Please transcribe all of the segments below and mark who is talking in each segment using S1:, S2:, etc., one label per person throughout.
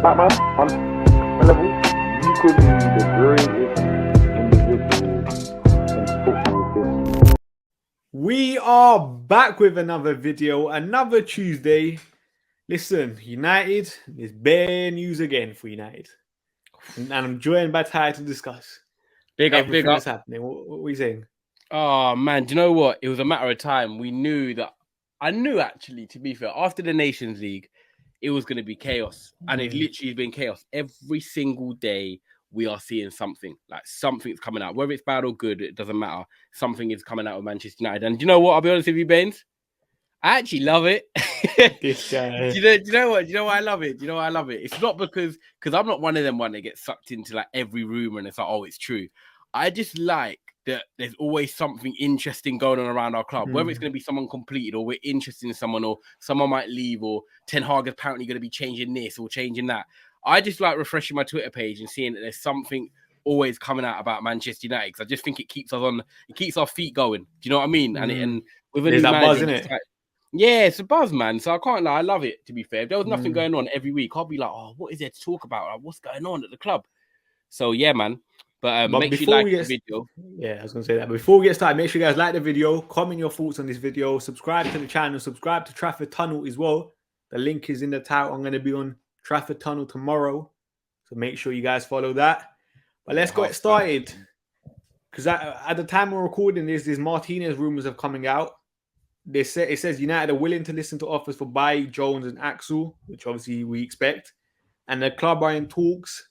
S1: Batman, on a level, you could be the greatest individual in football history.
S2: We are back with another video, another Tuesday. Listen, United, there's bare news again for United. And I'm joined by Ty to discuss everything that's happening. What are you saying?
S3: Oh, man, do you know what? It was a matter of time. I knew actually, to be fair, after the Nations League, it was going to be chaos. And it's literally been chaos. Every single day, we are seeing something. Like, something's coming out. Whether it's bad or good, it doesn't matter. Something is coming out of Manchester United. And do you know what? I'll be honest with you, Bains. I actually love it.
S2: This guy.
S3: Do you know what? Do you know why I love it? Do you know why I love it? It's not because I'm not one of them that gets sucked into like every rumor and it's like, oh, it's true. I just like that there's always something interesting going on around our club, whether it's going to be someone completed or we're interested in someone or someone might leave or Ten Hag is apparently going to be changing this or changing that. I just like refreshing my Twitter page and seeing that there's something always coming out about Manchester United because I just think it keeps our feet going. Do you know what I mean? And with a
S2: There's
S3: new
S2: that
S3: manager,
S2: buzz, isn't it?
S3: like, yeah, it's a buzz, man. So I can't lie. I love it, to be fair. If there was nothing going on every week, I'll be like, oh, what is there to talk about? Like, what's going on at the club? So, yeah, man. But make sure you like the video.
S2: Yeah, I was going to say that. But before we get started, make sure you guys like the video, comment your thoughts on this video, subscribe to the channel, subscribe to Trafford Tunnel as well. The link is in the title. I'm going to be on Trafford Tunnel tomorrow. So make sure you guys follow that. But let's get started. Because at the time we're recording this, these Martinez rumors are coming out. It says United are willing to listen to offers for Bailly, Jones, and Axel, which obviously we expect. And the club are in talks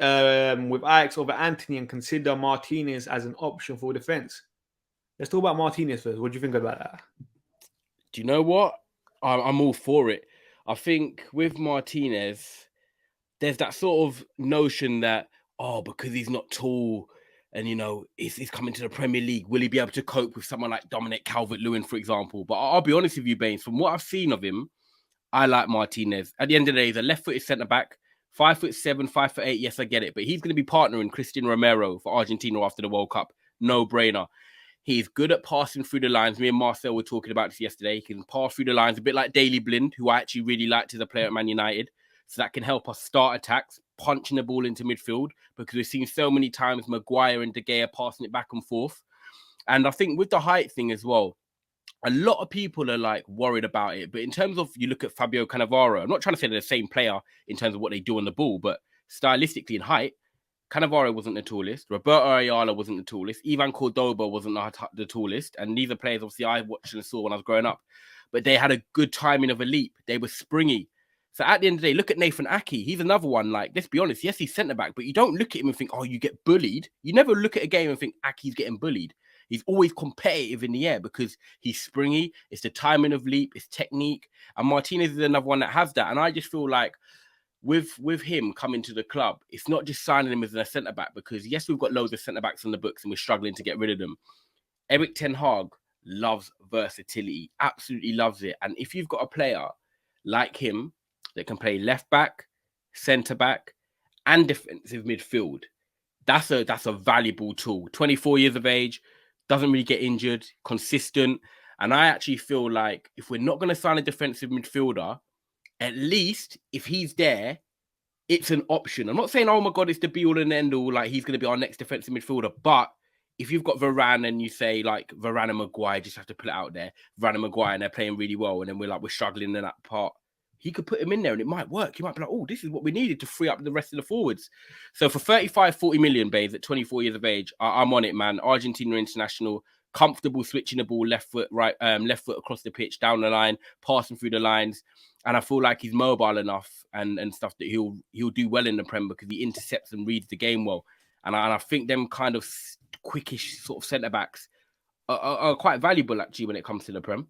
S2: with Ajax over Antony and consider Martinez as an option for defense. Let's talk about Martinez first. What do you think about that?
S3: Do you know what? I'm all for it. I think with Martinez, there's that sort of notion that, because he's not tall and, he's coming to the Premier League, will he be able to cope with someone like Dominic Calvert-Lewin, for example? But I'll be honest with you, Bains, from what I've seen of him, I like Martinez. At the end of the day, he's a left-footed centre-back, 5'7", 5'8". Yes, I get it. But he's going to be partnering Christian Romero for Argentina after the World Cup. No brainer. He's good at passing through the lines. Me and Marcel were talking about this yesterday. He can pass through the lines a bit like Daley Blind, who I actually really liked as a player at Man United. So that can help us start attacks, punching the ball into midfield, because we've seen so many times Maguire and De Gea passing it back and forth. And I think with the height thing as well, a lot of people are like worried about it. But in terms of, you look at Fabio Cannavaro, I'm not trying to say they're the same player in terms of what they do on the ball, but stylistically in height, Cannavaro wasn't the tallest. Roberto Ayala wasn't the tallest. Ivan Cordoba wasn't the tallest. And these are players, obviously, I watched and saw when I was growing up. But they had a good timing of a leap. They were springy. So at the end of the day, look at Nathan Ake. He's another one. Like, let's be honest. Yes, he's centre-back. But you don't look at him and think, oh, you get bullied. You never look at a game and think Ake's getting bullied. He's always competitive in the air because he's springy. It's the timing of leap. It's technique. And Martinez is another one that has that. And I just feel like with him coming to the club, it's not just signing him as a centre-back because, yes, we've got loads of centre-backs on the books and we're struggling to get rid of them. Erik Ten Hag loves versatility, absolutely loves it. And if you've got a player like him that can play left-back, centre-back, and defensive midfield, that's a valuable tool. 24 years of age, doesn't really get injured, consistent. And I actually feel like if we're not going to sign a defensive midfielder, at least if he's there, it's an option. I'm not saying, oh my God, it's the be all and end all, like he's going to be our next defensive midfielder. But if you've got Varane and you say like Varane and Maguire, just have to put it out there, Varane and Maguire, and they're playing really well, and then we're struggling in that part, he could put him in there and it might work. He might be like, oh, this is what we needed to free up the rest of the forwards. So for 35, 40 million, Bays, at 24 years of age, I'm on it, man. Argentina international, comfortable switching the ball left foot across the pitch, down the line, passing through the lines. And I feel like he's mobile enough and stuff that he'll do well in the Prem because he intercepts and reads the game well. And I think them kind of quickish sort of centre-backs are quite valuable, actually, when it comes to the Prem.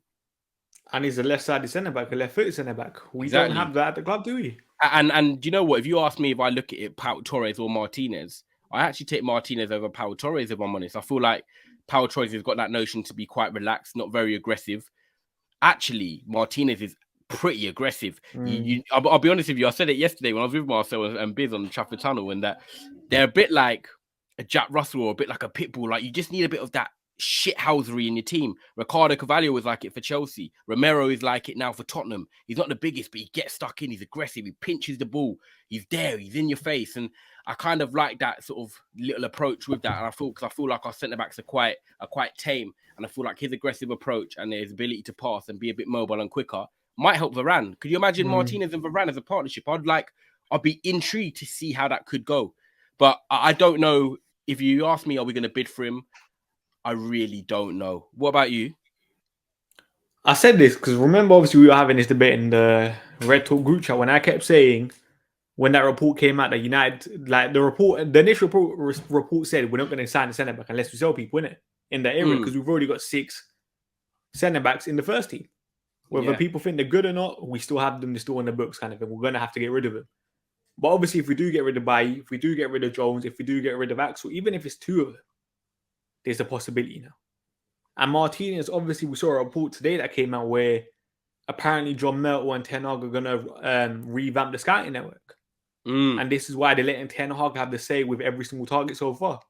S2: And he's a left-sided centre-back, a left-footed centre-back. We don't have that at the club, do we?
S3: And you know what? If you ask me if I look at it, Pau Torres or Martinez, I actually take Martinez over Pau Torres, if I'm honest. I feel like Pau Torres has got that notion to be quite relaxed, not very aggressive. Actually, Martinez is pretty aggressive. I'll be honest with you. I said it yesterday when I was with Marcel and Biz on the Trafford Tunnel, and that they're a bit like a Jack Russell or a bit like a Pitbull. Like, you just need a bit of that shithousery in your team. Ricardo Carvalho was like it for Chelsea. Romero is like it now for Tottenham. He's not the biggest, but he gets stuck in. He's aggressive. He pinches the ball. He's there. He's in your face. And I kind of like that sort of little approach with that. And I feel like our centre backs are quite tame. And I feel like his aggressive approach and his ability to pass and be a bit mobile and quicker might help Varane. Could you imagine Martinez and Varane as a partnership? I'd be intrigued to see how that could go. But I don't know. If you ask me, are we going to bid for him? I really don't know. What about you?
S2: I said this because remember, obviously, we were having this debate in the Red Talk group chat when I kept saying, when that report came out that United, like the initial report said, we're not going to sign a centre back unless we sell people, innit? In that area, because we've already got 6 centre backs in the first team. Whether people think they're good or not, we still have them. They're still on the books, kind of thing. We're going to have to get rid of them. But obviously, if we do get rid of Bailly, if we do get rid of Jones, if we do get rid of Axel, even if it's 2 of them, there's a possibility now. And Martinez, obviously, we saw a report today that came out where apparently John Myrtle and Ten Hag are going to revamp the scouting network. And this is why they're letting Ten Hag have the say with every single target so far.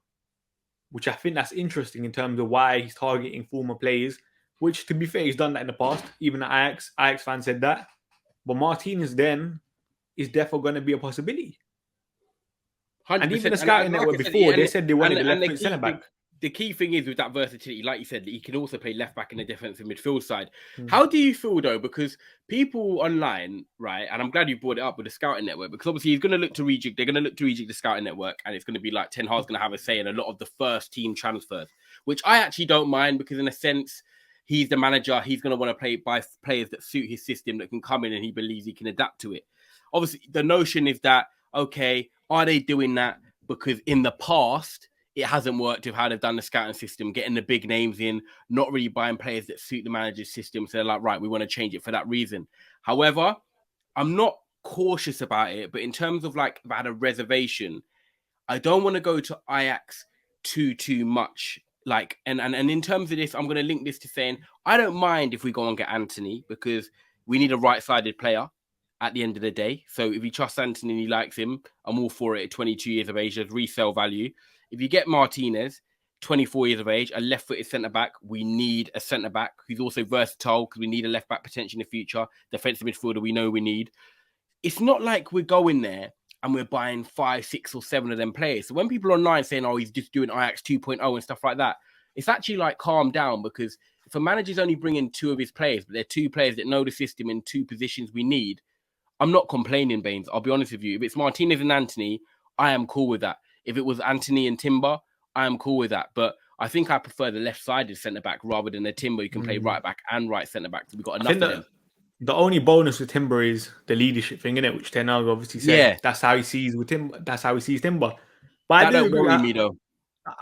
S2: Which I think that's interesting in terms of why he's targeting former players, which, to be fair, he's done that in the past. Even the Ajax fans said that. But Martinez then is definitely going to be a possibility. 100%. And even the scouting network before, they said they wanted a left-foot centre-back.
S3: The key thing is with that versatility, like you said, he can also play left back in the defensive midfield side. How do you feel though? Because people online, right, and I'm glad you brought it up with the scouting network, because obviously he's going to look to rejig. They're going to look to rejig the scouting network, and it's going to be like Ten Hag's going to have a say in a lot of the first team transfers, which I actually don't mind because in a sense, he's the manager. He's going to want to buy players that suit his system, that can come in and he believes he can adapt to it. Obviously, the notion is that, okay, are they doing that because in the past, it hasn't worked with how they've done the scouting system, getting the big names in, not really buying players that suit the manager's system. So they're like, right, we want to change it for that reason. However, I'm not cautious about it, but in terms of like, if I had a reservation, I don't want to go to Ajax too much. Like, and in terms of this, I'm going to link this to saying, I don't mind if we go and get Antony because we need a right-sided player at the end of the day. So if you trust Antony and he likes him, I'm all for it at 22 years of age. There's resale value. If you get Martinez, 24 years of age, a left-footed centre-back, we need a centre-back who's also versatile because we need a left-back potential in the future. Defensive midfielder, we know we need. It's not like we're going there and we're buying 5, 6 or 7 of them players. So when people online saying, oh, he's just doing Ajax 2.0 and stuff like that, it's actually like calm down, because if a manager's only bringing 2 of his players, but they're 2 players that know the system in 2 positions we need, I'm not complaining, Bains. I'll be honest with you. If it's Martinez and Antony, I am cool with that. If it was Antony and Timber, I am cool with that. But I think I prefer the left-sided centre-back rather than a Timber who can play right-back and right centre-back. So we've got enough of them.
S2: The only bonus with Timber is the leadership thing, innit? Which Ten Hag obviously said that's how he sees with Timber. That's how he sees Timber. But
S3: that don't worry me, though.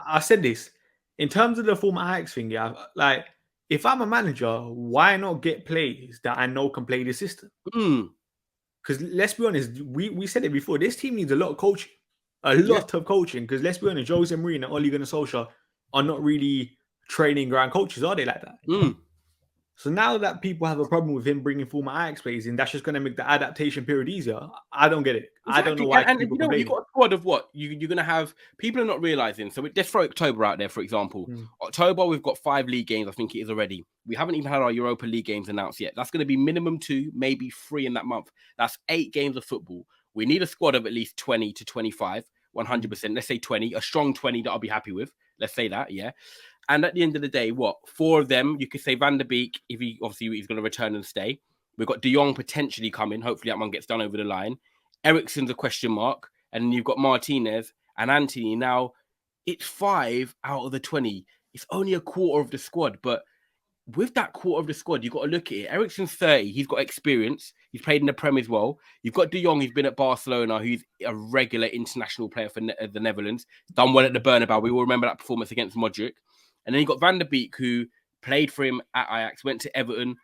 S2: I said this. In terms of the former Ajax thing, like, if I'm a manager, why not get players that I know can play the system? Because let's be honest, we said it before, this team needs a lot of coaching. A lot of coaching, because let's be honest, Jose Mourinho and Ole Gunnar Solskjaer are not really training ground coaches, are they, like that? So now that people have a problem with him bringing former Ajax players in, that's just going to make the adaptation period easier. I don't get it. Exactly. I don't know why people complain.
S3: You've got a squad of what? You're going to have... People are not realising. So let's throw October out there, for example. October, we've got 5 league games, I think it is already. We haven't even had our Europa League games announced yet. That's going to be minimum 2, maybe 3 in that month. That's 8 games of football. We need a squad of at least 20 to 25, 100%. Let's say 20, a strong 20 that I'll be happy with. Let's say that, yeah. And at the end of the day, 4 of them, you could say Van der Beek, if he obviously he's going to return and stay. We've got De Jong potentially coming. Hopefully that one gets done over the line. Eriksen's a question mark. And then you've got Martinez and Antony. Now, it's 5 out of the 20. It's only a quarter of the squad. But with that quarter of the squad, you've got to look at it. Eriksen's 30. He's got experience. He's played in the Prem as well. You've got De Jong, who's been at Barcelona, who's a regular international player for the Netherlands. Done well at the Bernabeu. We all remember that performance against Modric. And then you got Van der Beek, who played for him at Ajax, went to Everton,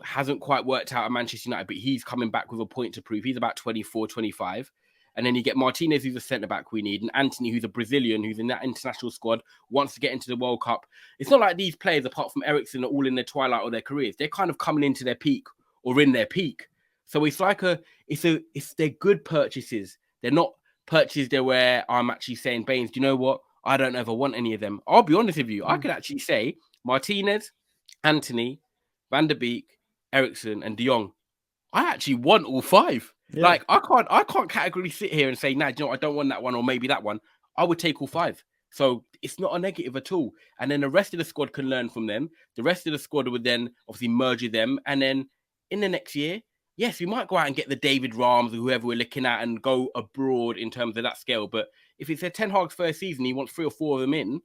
S3: hasn't quite worked out at Manchester United, but he's coming back with a point to prove. He's about 24, 25. And then you get Martinez, who's a centre-back we need, and Antony, who's a Brazilian, who's in that international squad, wants to get into the World Cup. It's not like these players, apart from Eriksen, are all in their twilight of their careers. They're kind of coming into their peak or in their peak. So it's like they're good purchases. They're not purchases there where I'm actually saying, Bains, do you know what? I don't ever want any of them. I'll be honest with you. I could actually say Martinez, Antony, Van der Beek, Ericsson, and De Jong. I actually want all 5.
S2: Yeah.
S3: Like I can't categorically sit here and say, nah, you know, I don't want that one or maybe that one. I would take all 5. So it's not a negative at all. And then the rest of the squad can learn from them. The rest of the squad would then obviously merge with them. And then in the next year, yes, we might go out and get the David Rams or whoever we're looking at and go abroad in terms of that scale. But if it's a Ten Hag's first season, he wants 3 or 4 of them in,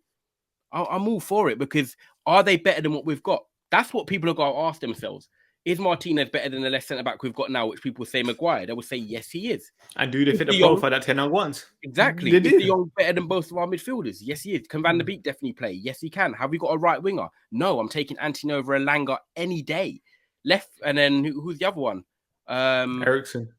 S3: I'm all for it, because are they better than what we've got? That's what people have got to ask themselves. Is Martinez better than the left centre-back we've got now, which people say Maguire? They would say, yes, he is.
S2: And do they fit the profile that Ten Hag wants?
S3: Exactly. Is De Jong better than both of our midfielders? Yes, he is. Can Van der Beek definitely play? Yes, he can. Have we got a right winger? No, I'm taking Antony over Elanga any day. Left, and then who's the other one? Ericsson,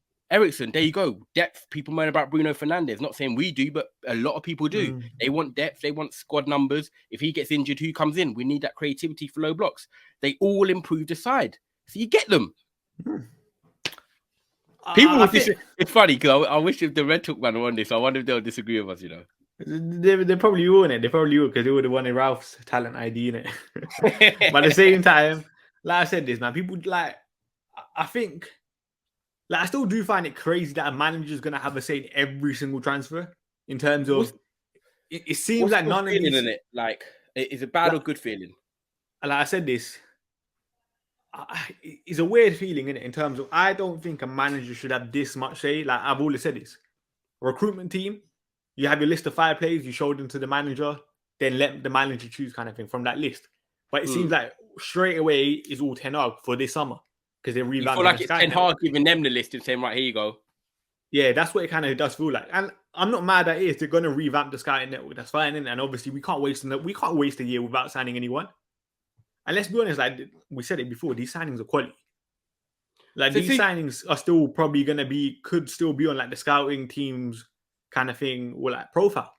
S3: there you go. Depth. People moan about Bruno Fernandes. Not saying we do, but a lot of people do. They want depth. They want squad numbers. If he gets injured, who comes in? We need that creativity for low blocks. They all improve the side. So you get them. People it's funny because I wish if the Red Talk man were on this, I wonder if they'll disagree with us, you know.
S2: They probably will, innit? They probably will, because they would have wanted Ralph's talent ID, innit? But at the same time, like I said this, man, people like, I think, like, I still do find it crazy that a manager is going to have a say in every single transfer in terms of, it seems like none of these...
S3: in it? Like, is it bad or good feeling?
S2: Like I said this, it's a weird feeling, innit? In terms of, I don't think a manager should have this much say. Like, I've always said this. A recruitment team, you have your list of 5 players, you show them to the manager, then let the manager choose kind of thing from that list. But it seems like straight away is all Ten Hag for this summer, because they revamped.
S3: You feel like it's Ten Hag giving them the list and saying, right, here you go.
S2: Yeah, that's what it kind of does feel like. And I'm not mad at it. They're going to revamp the scouting network. That's fine. And obviously, we can't waste a year without signing anyone. And let's be honest, like we said it before, these signings are quality. Like, so these signings are still probably going to could still be on like the scouting teams kind of thing, or like profile.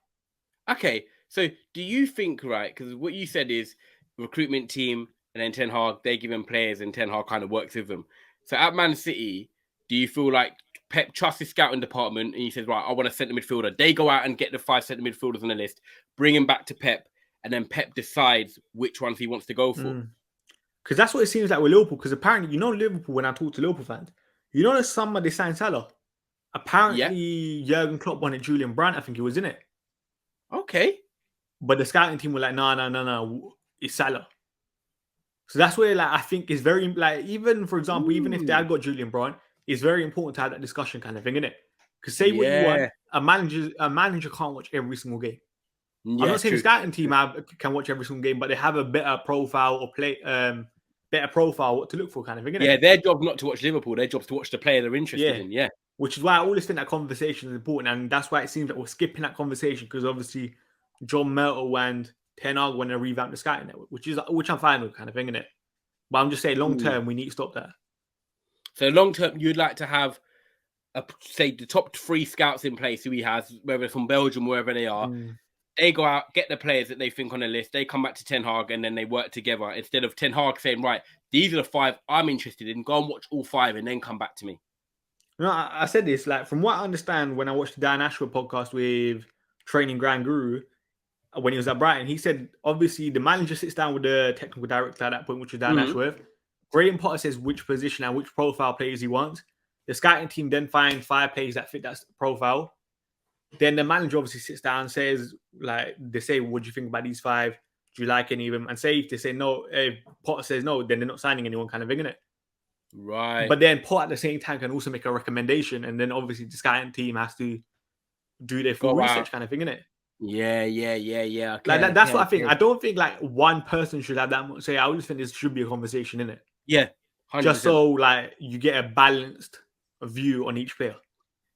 S3: Okay, so do you think, right, because what you said is recruitment team and then Ten Hag, they give them players and Ten Hag kind of works with them. So at Man City, do you feel like Pep trusts his scouting department and he says, right, I want a centre midfielder. They go out and get the 5 centre midfielders on the list, bring him back to Pep, and then Pep decides which ones he wants to go for.
S2: Because that's what it seems like with Liverpool. Because apparently, you know, Liverpool, when I talk to Liverpool fans, you know, the summer they signed Salah. Apparently, Jurgen Klopp wanted Julian Brandt. I think he was in it.
S3: Okay.
S2: But the scouting team were like, no, it's Salah. So that's where, like, I think it's very, like, even, for example, even if they had got Julian Brandt, it's very important to have that discussion kind of thing, innit? Because say what you want, a manager can't watch every single game. Yeah, I'm not saying the scouting team can watch every single game, but they have a better profile or better profile what to look for kind of thing, innit?
S3: Yeah, their job not to watch Liverpool, their job's to watch the player they're interested in, yeah.
S2: Which is why I always think that conversation is important, and that's why it seems like we're skipping that conversation, because obviously John Myrtle and Ten Hag want to revamp the scouting network, which I'm fine with kind of thing, innit? But I'm just saying long term, we need to stop that.
S3: So long term, you'd like to have, say, the top 3 scouts in place who he has, whether it's from Belgium, wherever they are. They go out, get the players that they think on the list. They come back to Ten Hag and then they work together, instead of Ten Hag saying, right, these are the 5 I'm interested in. Go and watch all 5 and then come back to me.
S2: No, I said this, like, from what I understand, when I watched the Dan Ashworth podcast with Training Grand Guru, when he was at Brighton, he said, obviously, the manager sits down with the technical director at that point, which was Dan Ashworth. Graham Potter says which position and which profile players he wants. The scouting team then finds 5 players that fit that profile. Then the manager obviously sits down and says, like, they say, what do you think about these 5? Do you like any of them? And say if they say no, if Potter says no, then they're not signing anyone kind of thing, innit?
S3: Right.
S2: But then Potter at the same time can also make a recommendation, and then obviously the scouting team has to do their full research kind of thing, innit?
S3: Yeah. Okay,
S2: like that's what I think. I don't think like one person should have that much say. I always think this should be a conversation, innit?
S3: Yeah. 100%.
S2: Just so like you get a balanced view on each player.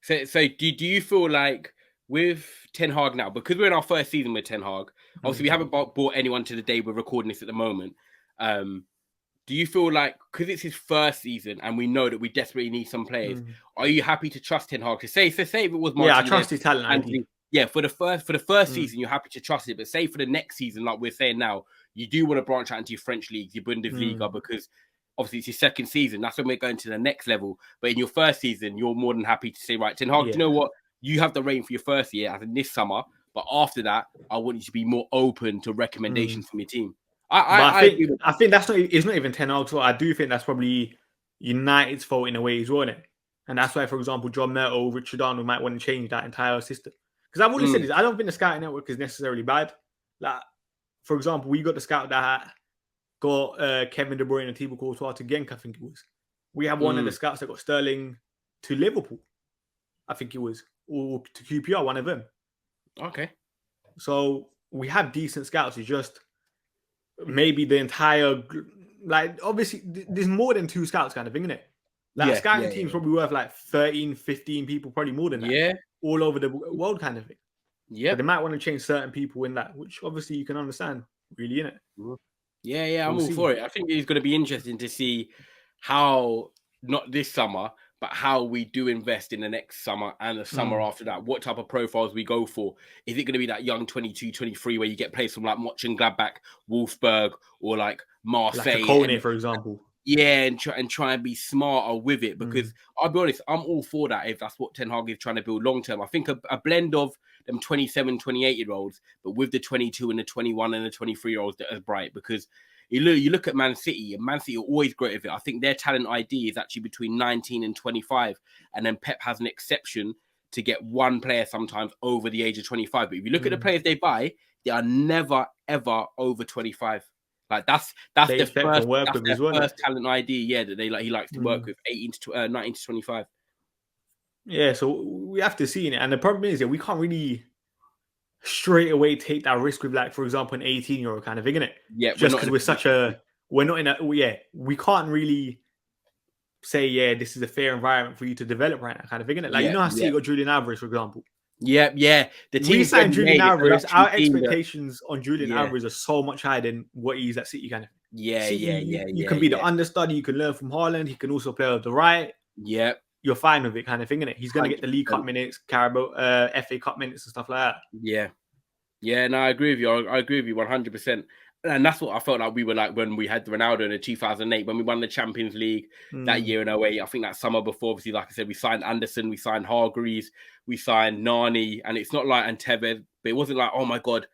S3: So do you feel like with Ten Hag now, because we're in our first season with Ten Hag, obviously we haven't brought anyone to the day we're recording this at the moment. Do you feel like, because it's his first season and we know that we desperately need some players, are you happy to trust Ten Hag? To say if it was Martinez,
S2: I trust his talent ID.
S3: Yeah, for the first season, you're happy to trust it. But say for the next season, like we're saying now, you do want to branch out into your French leagues, your Bundesliga, because obviously it's your second season. That's when we're going to the next level. But in your first season, you're more than happy to say, right, Ten Hag, do you know what? You have the reign for your first year, as in this summer. But after that, I want you to be more open to recommendations from your team.
S2: I
S3: agree with
S2: think that's not. It's not even Ten Hag's fault. I do think that's probably United's fault in a way as well, innit? And that's why, for example, John Murtough, Richard Arnold might want to change that entire system. Because I've always said this. I don't think the scouting network is necessarily bad. Like, for example, we got the scout that got Kevin De Bruyne and Thibaut Courtois to Genk, I think it was. We have one of the scouts that got Sterling to Liverpool, I think it was, or to QPR, one of them.
S3: Okay.
S2: So we have decent scouts. It's just maybe the entire, like, obviously, there's more than 2 scouts kind of thing, isn't it? Like, scouting team's probably worth like 13, 15 people, probably more than that.
S3: Yeah.
S2: All over the world kind of thing.
S3: Yeah.
S2: But they might want to change certain people in that, which obviously you can understand, really, innit?
S3: Yeah, I'm all for it. I think it's going to be interesting to see how, not this summer, but how we do invest in the next summer and the summer after that. What type of profiles we go for. Is it going to be that young 22, 23 where you get players from like Mönchengladbach, Wolfsburg, or like Marseille?
S2: Like a Kone, for example.
S3: Yeah, and try and be smarter with it, because I'll be honest, I'm all for that if that's what Ten Hag is trying to build long term. I think a blend of them 27, 28-year-olds, but with the 22 and the 21 and the 23-year-olds that are bright, because you look at Man City, and Man City are always great with it. I think their talent ID is actually between 19 and 25, and then Pep has an exception to get one player sometimes over the age of 25. But if you look at the players they buy, they are never, ever over 25. Like that's the first talent ID, that he likes to work with, 19 to 25.
S2: Yeah, so we have to see it. And the problem is that we can't really straight away take that risk with, like, for example, an 18-year-old kind of thing, innit?
S3: Yeah,
S2: just because we can't really say, this is a fair environment for you to develop right now kind of thing, innit? Like, you know how City got Julian Alvarez, for example.
S3: Yeah. The team
S2: we signed Julian Alvarez. Our expectations on Julian Alvarez are so much higher than what he's at City kind of. You can be the understudy. You can learn from Haaland. He can also play off the right.
S3: Yeah.
S2: You're fine with it kind of thing, innit? He's going to get the League Cup minutes, Carabao, FA Cup minutes and stuff like that.
S3: Yeah, no, I agree with you. I agree with you 100%. And that's what I felt like we were like when we had Ronaldo in the 2008, when we won the Champions League that year in 08. I think that summer before, obviously, like I said, we signed Anderson, we signed Hargreaves, we signed Nani, and it's not like Antevez, but it wasn't like, oh my God,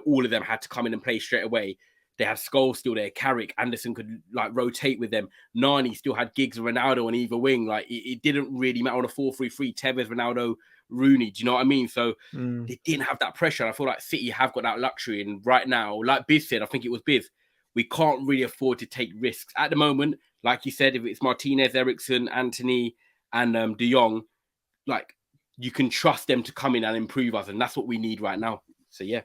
S3: all of them had to come in and play straight away. They had Scholes still there, Carrick, Anderson could like rotate with them. Nani still had Giggs and Ronaldo on either wing. Like it didn't really matter on a 4-3-3, Tevez, Ronaldo, Rooney. Do you know what I mean? So they didn't have that pressure. I feel like City have got that luxury. And right now, like Biz said, I think it was Biz, we can't really afford to take risks. At the moment, like you said, if it's Martinez, Eriksen, Antony, and De Jong, like you can trust them to come in and improve us. And that's what we need right now. So, yeah.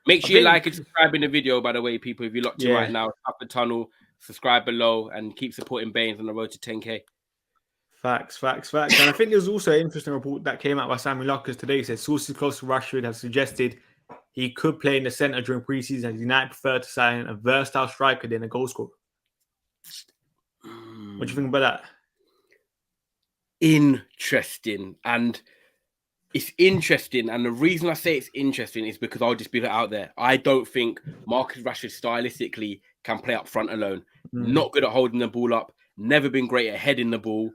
S3: Make sure you like and subscribe in the video, by the way, people. If you're locked in right now, tap the tunnel, subscribe below, and keep supporting Bains on the road to 10K.
S2: Facts. And I think there's also an interesting report that came out by Samuel Lucas today. It says sources close to Rashford have suggested he could play in the centre during preseason, and United prefer to sign a versatile striker than a goal scorer. What do you think about that?
S3: Interesting. And it's interesting, and the reason I say it's interesting is because I'll just be out there. I don't think Marcus Rashford stylistically can play up front alone. Not good at holding the ball up. Never been great at heading the ball.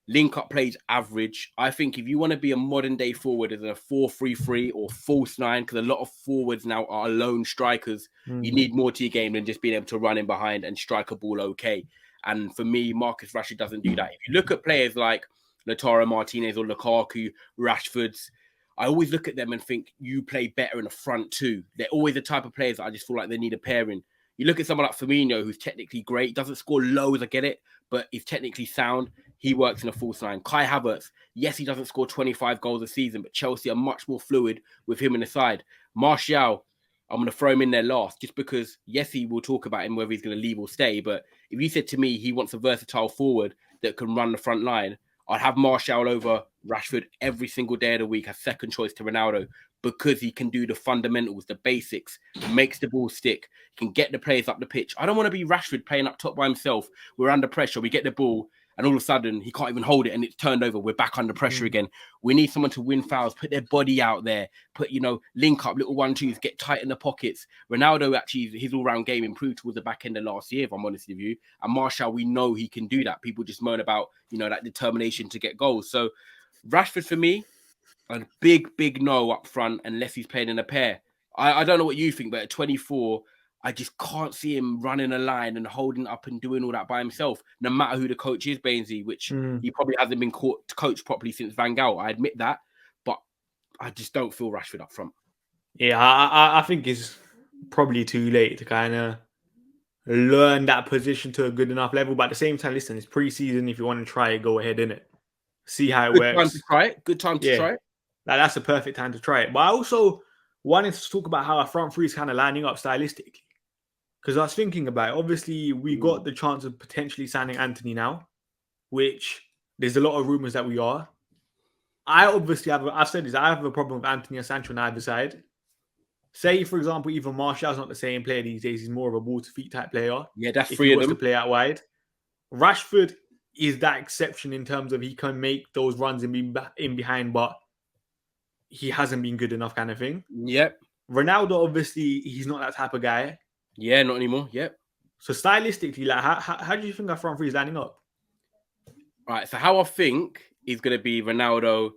S3: Link-up plays average. I think if you want to be a modern-day forward as a 4-3-3 or false 9, because a lot of forwards now are lone strikers, you need more to your game than just being able to run in behind and strike a ball okay. And for me, Marcus Rashford doesn't do that. If you look at players like Lautaro Martinez or Lukaku, Rashford's, I always look at them and think you play better in the front too. They're always the type of players that I just feel like they need a pairing. You look at someone like Firmino, who's technically great, doesn't score loads, I get it, but he's technically sound. He works in a false 9. Kai Havertz, yes, he doesn't score 25 goals a season, but Chelsea are much more fluid with him in the side. Martial, I'm going to throw him in there last, just because, yes, he will talk about him, whether he's going to leave or stay, but if you said to me he wants a versatile forward that can run the front line, I'd have Martial over Rashford every single day of the week as second choice to Ronaldo, because he can do the fundamentals, the basics, makes the ball stick, can get the players up the pitch. I don't want to be Rashford playing up top by himself. We're under pressure. We get the ball and all of a sudden he can't even hold it and it's turned over. We're back under pressure again. We need someone to win fouls, put their body out there, put, link up little 1-2s, get tight in the pockets. Ronaldo, actually, his all-round game improved towards the back end of last year, if I'm honest with you. And Martial, we know he can do that. People just moan about, that determination to get goals. So Rashford, for me, a big no up front unless he's playing in a pair. I don't know what you think, but at 24, I just can't see him running a line and holding up and doing all that by himself, no matter who the coach is, Bainsy, which he probably hasn't been coached properly since Van Gaal. I admit that, but I just don't feel Rashford up front.
S2: Yeah, I think it's probably too late to kind of learn that position to a good enough level. But at the same time, listen, it's pre-season. If you want to try it, go ahead, innit? See how it works.
S3: Good time to try it. Good time to try it.
S2: That's the perfect time to try it. But I also wanted to talk about how our front three is kind of lining up stylistically. Because I was thinking about it. Obviously, we got the chance of potentially signing Antony now, which there's a lot of rumors that we are. I've said this, I have a problem with Antony and Sancho on either side. Say, for example, even Martial's not the same player these days. He's more of a ball to feet type player.
S3: Yeah, that's
S2: if
S3: three
S2: he
S3: of
S2: wants
S3: them.
S2: to play out wide. Rashford is that exception in terms of he can make those runs and be in behind, but he hasn't been good enough kind of thing.
S3: Yep.
S2: Ronaldo, obviously, he's not that type of guy.
S3: Yeah, not anymore. Yep.
S2: So stylistically, like, how do you think our front three is lining up?
S3: All right, so how I think is going to be Ronaldo,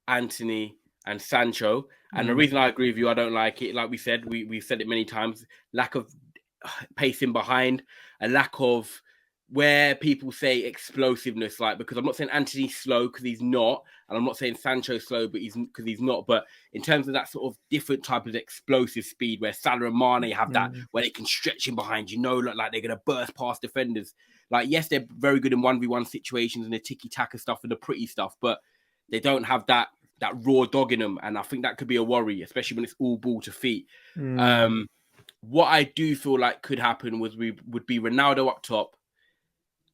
S3: Antony, and Sancho. And the reason I agree with you, I don't like it. Like we said, we've said it many times. Lack of pacing behind, a lack of where people say explosiveness. Like, because I'm not saying Antony's slow because he's not, and I'm not saying Sancho's slow but because he's not. But in terms of that sort of different type of explosive speed, where Salah and Mane have that, where they can stretch in behind, look like they're going to burst past defenders. Like, yes, they're very good in 1v1 situations and the tiki-taka stuff and the pretty stuff, but they don't have that raw dog in them. And I think that could be a worry, especially when it's all ball to feet. What I do feel like could happen would be Ronaldo up top.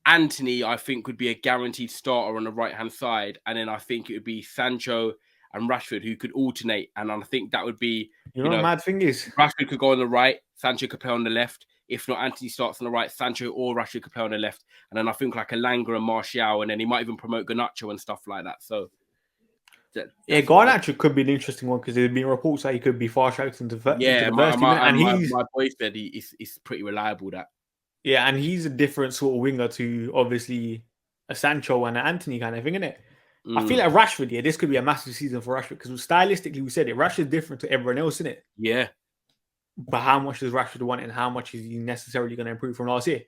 S3: Antony, I think, would be a guaranteed starter on the right-hand side. And then I think it would be Sancho and Rashford who could alternate. And I think that would be...
S2: You know what the mad thing is?
S3: Rashford could go on the right, Sancho could play on the left. If not, Antony starts on the right, Sancho or Rashford could play on the left. And then I think like Elanga and Martial, and then he might even promote Garnacho and stuff like that. So...
S2: Yeah, Garnacho could be an interesting one because there's been reports that he could be far shouts into the first team.
S3: My boy said he's pretty reliable. That
S2: and he's a different sort of winger to obviously a Sancho and an Antony kind of thing, isn't it? I feel like Rashford, this could be a massive season for Rashford because stylistically we said it, Rashford's different to everyone else, isn't it?
S3: Yeah.
S2: But how much does Rashford want and how much is he necessarily going to improve from last year?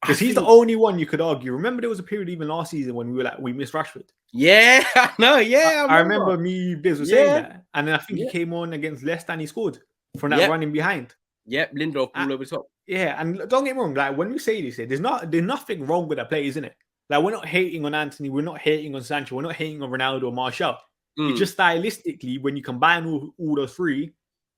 S2: Because he's the only one you could argue. Remember, there was a period even last season when we were like, we missed Rashford.
S3: Yeah, no, yeah.
S2: I remember me, Biz was saying that. And then I think he came on against Leicester and he scored from that running behind.
S3: Yep, Lindelof all over the top.
S2: Yeah, and don't get me wrong, like when we say this, there's nothing wrong with that play, isn't it? Like we're not hating on Antony, we're not hating on Sancho, we're not hating on Ronaldo or Martial. It's just stylistically, when you combine all those three,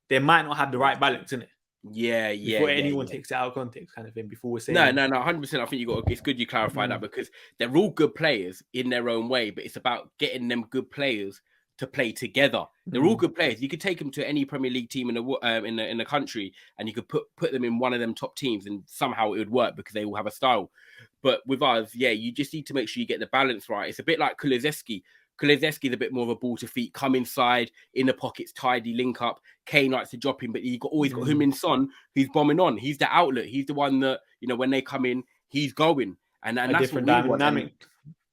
S2: they might not have the right balance, in it. Before anyone takes it out of context, kind of thing. Before we're saying
S3: no, 100%. I think it's good you clarify that because they're all good players in their own way, but it's about getting them good players to play together. They're all good players. You could take them to any Premier League team in the country, and you could put them in one of them top teams, and somehow it would work because they all have a style. But with us, you just need to make sure you get the balance right. It's a bit like Kulusevski. Kulusevski's a bit more of a ball to feet, come inside, in the pockets, tidy, link up. Kane likes to drop him, but you always got him in Son, who's bombing on. He's the outlet. He's the one that, when they come in, he's going. And that's what we want.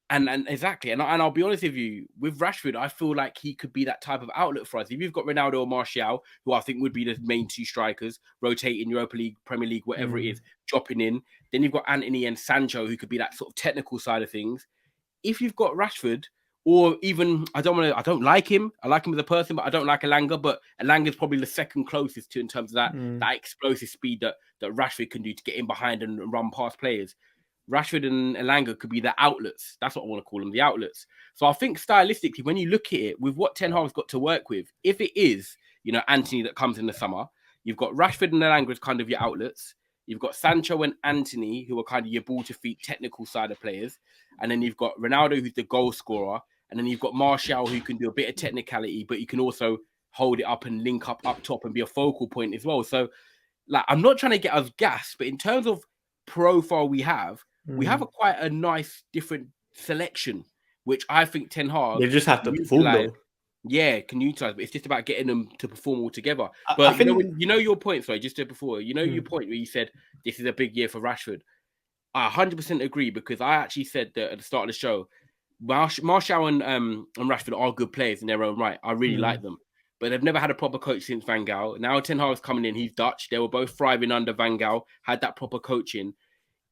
S3: And exactly. And I'll be honest with you, with Rashford, I feel like he could be that type of outlet for us. If you've got Ronaldo or Martial, who I think would be the main two strikers, rotating Europa League, Premier League, whatever it is, dropping in. Then you've got Antony and Sancho, who could be that sort of technical side of things. If you've got Rashford, or even, I don't like him. I like him as a person, but I don't like Elanga. But Elanga is probably the second closest to in terms of that explosive speed that Rashford can do to get in behind and run past players. Rashford and Elanga could be the outlets. That's what I want to call them, the outlets. So I think stylistically, when you look at it, with what Ten Hag's got to work with, if it is, Antony that comes in the summer, you've got Rashford and Elanga as kind of your outlets. You've got Sancho and Antony, who are kind of your ball-to-feet technical side of players. And then you've got Ronaldo, who's the goal scorer. And then you've got Martial, who can do a bit of technicality, but you can also hold it up and link up top and be a focal point as well. So, I'm not trying to get us gassed, but in terms of profile we have quite a nice different selection, which I think Ten Hag...
S2: They just have to perform, though.
S3: Yeah, can utilize, but it's just about getting them to perform all together. But your point, sorry, just before, your point where you said this is a big year for Rashford. I 100% agree, because I actually said that at the start of the show, Martial and Rashford are good players in their own right. I really like them. But they've never had a proper coach since Van Gaal. Now Ten Hag's coming in. He's Dutch. They were both thriving under Van Gaal, had that proper coaching.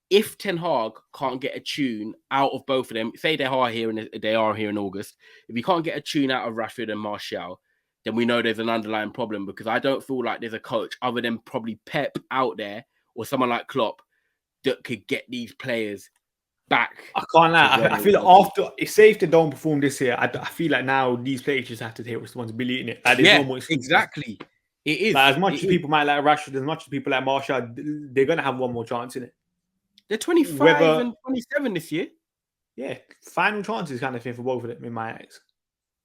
S3: If Ten Hag can't get a tune out of both of them, say they are here in August, if he can't get a tune out of Rashford and Martial, then we know there's an underlying problem, because I don't feel like there's a coach other than probably Pep out there or someone like Klopp that could get these players back.
S2: I can't lie. I feel like after it's safe to don't perform this year. I feel like now these players just have to take responsibility in it. Like, there's no more excuses.
S3: Exactly. It is.
S2: Like, as much as people might like Rashford, as much as people like Martial, they're gonna have one more chance in it.
S3: They're 25 and 27 this year.
S2: Yeah, final chances kind of thing for both of them in my eyes.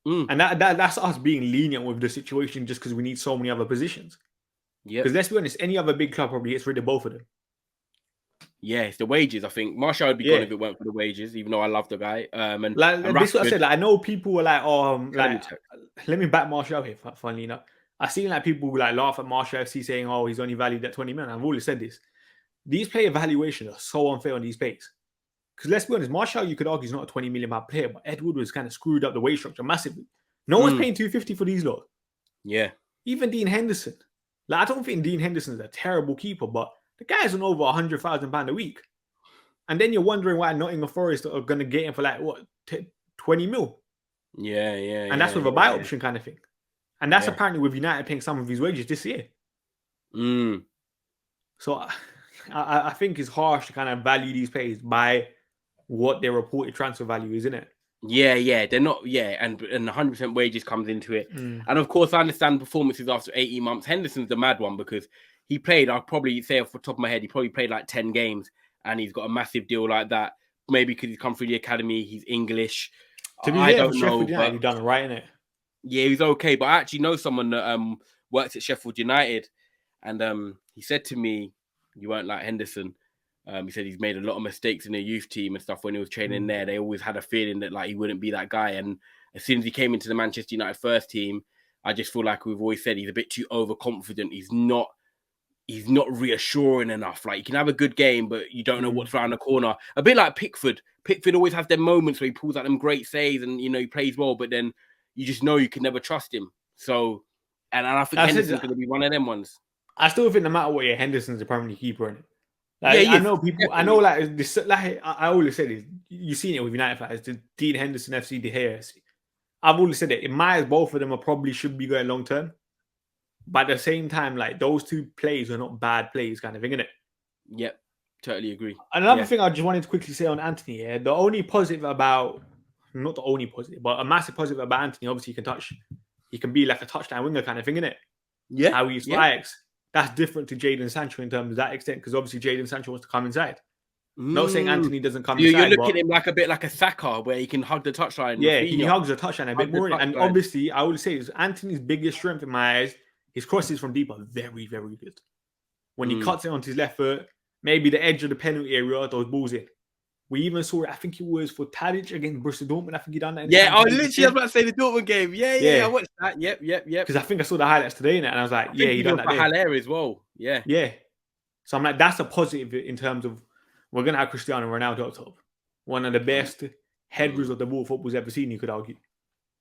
S2: And that's us being lenient with the situation just because we need so many other positions. Yeah. Because let's be honest, any other big club probably gets rid of both of them. Yeah,
S3: it's the wages. I think Martial would be gone if it weren't for the wages, even though I love the guy. And
S2: this is what I said. Like, I know people were like, let me back Martial here, funnily enough. I've seen like people like laugh at Martial FC saying, oh, he's only valued at 20 million. I've always said this. These player valuations are so unfair on these players. Because let's be honest, Martial, you could argue, is not a 20 million pound player, but Ed Woodward's kind of screwed up the wage structure massively. No one's paying 250 for these lot.
S3: Yeah.
S2: Even Dean Henderson. Like, I don't think Dean Henderson is a terrible keeper, but the guy's on over £100,000 a week. And then you're wondering why Nottingham Forest are going to get him for like, what, 20 mil?
S3: Yeah.
S2: And that's with a buy option kind of thing. And that's apparently with United paying some of his wages this year. So I think it's harsh to kind of value these players by what their reported transfer value is, isn't it?
S3: Yeah, they're not. Yeah, and 100% wages comes into it. And of course, I understand performances after 18 months. Henderson's the mad one because he played. I'll probably say off the top of my head, he probably played like 10 games, and he's got a massive deal like that. Maybe because he's come through the academy, he's English.
S2: To be fair, Sheffield United, he's done it right, innit?
S3: Yeah, he's okay. But I actually know someone that works at Sheffield United, and he said to me, "You won't like Henderson." He said he's made a lot of mistakes in the youth team and stuff when he was training there. They always had a feeling that like he wouldn't be that guy. And as soon as he came into the Manchester United first team, I just feel like we've always said he's a bit too overconfident. He's not reassuring enough. Like, you can have a good game, but you don't know what's around the corner. A bit like Pickford. Pickford always has them moments where he pulls out them great saves and, you know, he plays well, but then you just know you can never trust him. So, and I think Henderson's going to be one of them ones.
S2: I still think no matter what, Henderson's a permanent keeper in it. Like, I know people. Definitely. I know, like this. Like I always say this. You've seen it with United fans. The Dean Henderson FC, De Gea FC. I've always said it. In my eyes, both of them probably should be going long term. But at the same time, like those two plays are not bad plays, kind of thing, isn't it?
S3: Yep, totally agree.
S2: Another thing I just wanted to quickly say on Antony. Yeah, the only positive about, not the only positive, but a massive positive about Antony. Obviously, he can be like a touchdown winger kind of thing, isn't it?
S3: Yeah.
S2: How he's Ajax. That's different to Jadon Sancho in terms of that extent, because obviously Jadon Sancho wants to come inside. Not saying Antony doesn't come inside.
S3: You're looking at him like a bit like a Saka, where he can hug the touchline.
S2: Yeah, he hugs the touchline a bit more. And obviously, I would say is Antony's biggest strength in my eyes, his crosses from deep are very, very good. When he cuts it onto his left foot, maybe the edge of the penalty area, those balls in. We even saw it, I think it was for Tadic against Borussia Dortmund. I think he done that.
S3: I was about to say the Dortmund game. Yeah, I watched that. Yep.
S2: Because I think I saw the highlights today, and I was like, he done that there.
S3: Haller as well. Yeah.
S2: So I'm like, that's a positive in terms of we're going to have Cristiano Ronaldo up top. One of the best headers of the ball football's ever seen, you could argue.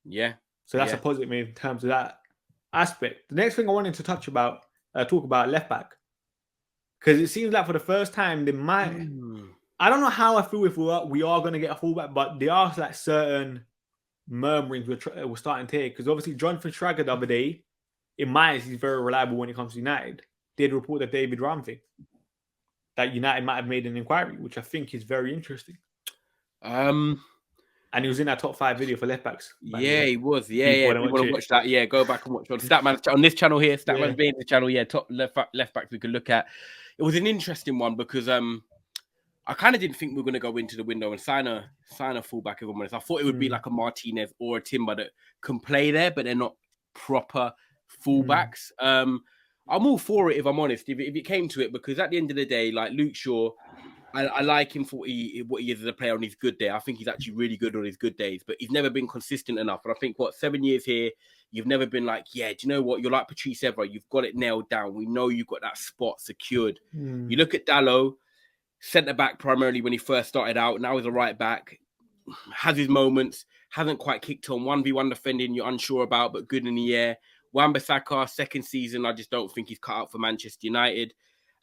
S3: Yeah.
S2: So that's a positive in terms of that aspect. The next thing I wanted to talk about left back. Because it seems like for the first time, they might... I don't know how I feel if we are going to get a fullback, but there are like certain murmurings we're starting to hear. Because obviously, Jonathan Schrager the other day, in my eyes, he's very reliable when it comes to United. Did report that David Ram thing, that United might have made an inquiry, which I think is very interesting. And he was in our top 5 video for left backs.
S3: Yeah, he was. Yeah. You want to watch that? Yeah, go back and watch on Statman on this channel here. Statman's being the channel. Yeah, top left backs we could look at. It was an interesting one because I kind of didn't think we were going to go into the window and sign a fullback. If I'm honest, I thought it would be like a Martinez or a Timber that can play there, but they're not proper fullbacks. I'm all for it if I'm honest. If it came to it, because at the end of the day, like Luke Shaw, I like him for what he is as a player on his good day. I think he's actually really good on his good days, but he's never been consistent enough. And I think 7 years here, you've never been like, do you know what? You're like Patrice Evra. You've got it nailed down. We know you've got that spot secured. You look at Dalot. Centre back primarily when he first started out. Now he's a right back. has his moments, hasn't quite kicked on. 1v1 defending, you're unsure about, but good in the air. Wan-Bissaka, second season, I just don't think he's cut out for Manchester United.